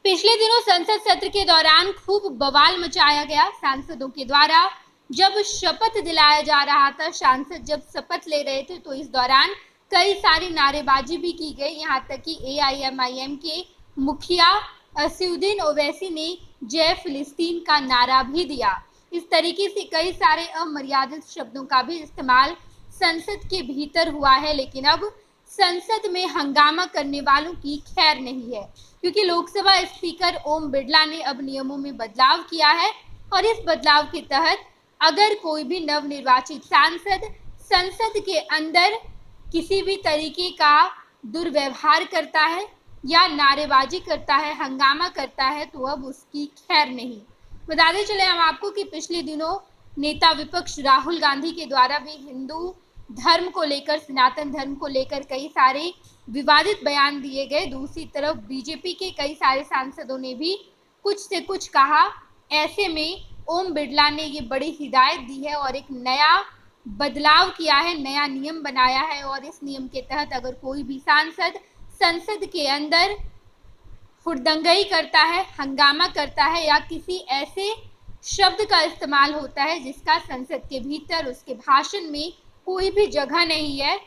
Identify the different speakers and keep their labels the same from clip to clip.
Speaker 1: पिछले दिनों संसद सत्र के दौरान खूब बवाल मचाया गया। सांसदों के द्वारा जब शपथ दिलाया जा रहा था, सांसद जब शपथ ले रहे थे, तो इस दौरान कई सारी नारेबाजी भी की गई। यहाँ तक कि AIMIM के मुखिया असदुद्दीन ओवैसी ने जय फिलिस्तीन का नारा भी दिया। इस तरीके से कई सारे अमर्यादित शब्दों का भी इस्तेमाल संसद के भीतर हुआ है। लेकिन अब संसद में हंगामा करने वालों की खैर नहीं है, क्योंकि लोकसभा स्पीकर ओम बिरला ने अब नियमों में बदलाव किया है और इस बदलाव के तहत अगर कोई भी नवनिर्वाचित सांसद संसद के अंदर किसी भी तरीके का दुर्व्यवहार करता है या नारेबाजी करता है, हंगामा करता है, तो अब उसकी खैर नहीं। बताते चले हम आपको कि पिछले दिनों नेता विपक्ष राहुल गांधी के द्वारा भी हिंदू धर्म को लेकर, सनातन धर्म को लेकर कई सारे विवादित बयान दिए गए। दूसरी तरफ बीजेपी के कई सारे सांसदों ने भी कुछ से कुछ कहा। ऐसे में ओम बिरला ने ये बड़ी हिदायत दी है और एक नया बदलाव किया है, नया नियम बनाया है। और इस नियम के तहत अगर कोई भी सांसद संसद के अंदर हुड़दंगई करता है, हंगामा करता है या किसी ऐसे शब्द का इस्तेमाल होता है जिसका संसद के भीतर उसके भाषण में कोई भी जगह नहीं है,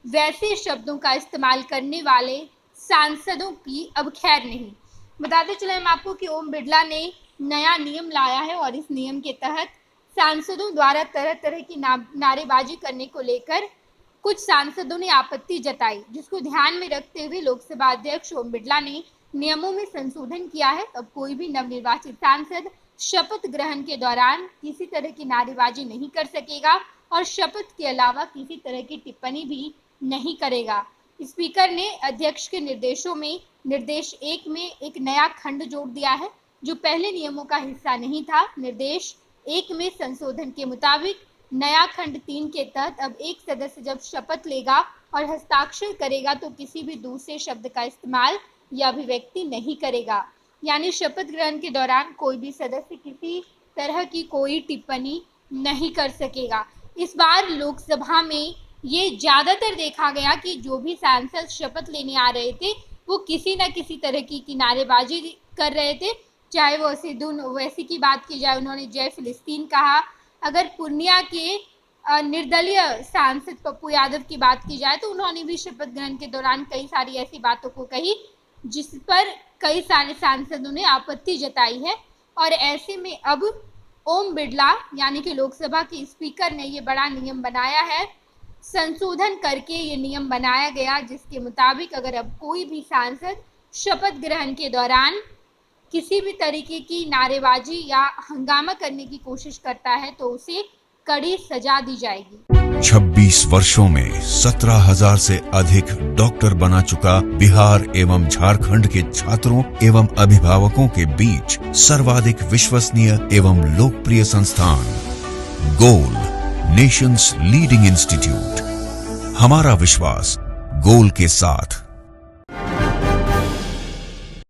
Speaker 1: वैसे शब्दों का इस्तेमाल करने वाले सांसदों की अब खैर नहीं। बताते चले हम आपको कि ओम बिरला ने नया नियम लाया है और इस नियम के तहत सांसदों द्वारा तरह तरह की नारेबाजी करने को लेकर कुछ सांसदों ने आपत्ति जताई, जिसको ध्यान में रखते हुए लोकसभा अध्यक्ष ओम बिरला ने नियमों में संशोधन किया है। अब कोई भी नवनिर्वाचित सांसद शपथ ग्रहण के दौरान किसी तरह की नारेबाजी नहीं कर सकेगा और शपथ के अलावा किसी तरह की टिप्पणी भी नहीं करेगा। स्पीकर ने अध्यक्ष के निर्देशों में निर्देश 1 में एक नया खंड जोड़ दिया है, जो पहले नियमों का हिस्सा नहीं था। निर्देश 1 में संशोधन के मुताबिक नया खंड 3 के तहत अब एक सदस्य जब शपथ लेगा और हस्ताक्षर करेगा तो किसी भी दूसरे शब्द का इस्तेमाल या अभिव्यक्ति नहीं करेगा। यानी शपथ ग्रहण के दौरान कोई भी सदस्य किसी तरह की कोई टिप्पणी नहीं कर सकेगा। इस बार लोकसभा में ये ज्यादातर देखा गया कि जो भी सांसद शपथ लेने आ रहे थे वो किसी न किसी तरह की नारेबाजी कर रहे थे। चाहे वो असदुद्दीन ओवैसी की बात की जाए, उन्होंने जय फिलिस्तीन कहा। अगर पूर्णिया के निर्दलीय सांसद पप्पू यादव की बात की जाए तो उन्होंने भी शपथ ग्रहण के दौरान कई सारी ऐसी बातों को कही जिस पर कई सारे सांसदों ने आपत्ति जताई है। और ऐसे में अब ओम बिरला यानी कि लोकसभा के स्पीकर ने ये बड़ा नियम बनाया है। संशोधन करके ये नियम बनाया गया जिसके मुताबिक अगर अब कोई भी सांसद शपथ ग्रहण के दौरान किसी भी तरीके की नारेबाजी या हंगामा करने की कोशिश करता है तो उसे कड़ी सजा दी जाएगी।
Speaker 2: 26 वर्षों में 17,000 से अधिक डॉक्टर बना चुका बिहार एवं झारखंड के छात्रों एवं अभिभावकों के बीच सर्वाधिक विश्वसनीय एवं लोकप्रिय संस्थान गोल, नेशंस लीडिंग इंस्टीट्यूट। हमारा विश्वास गोल के साथ।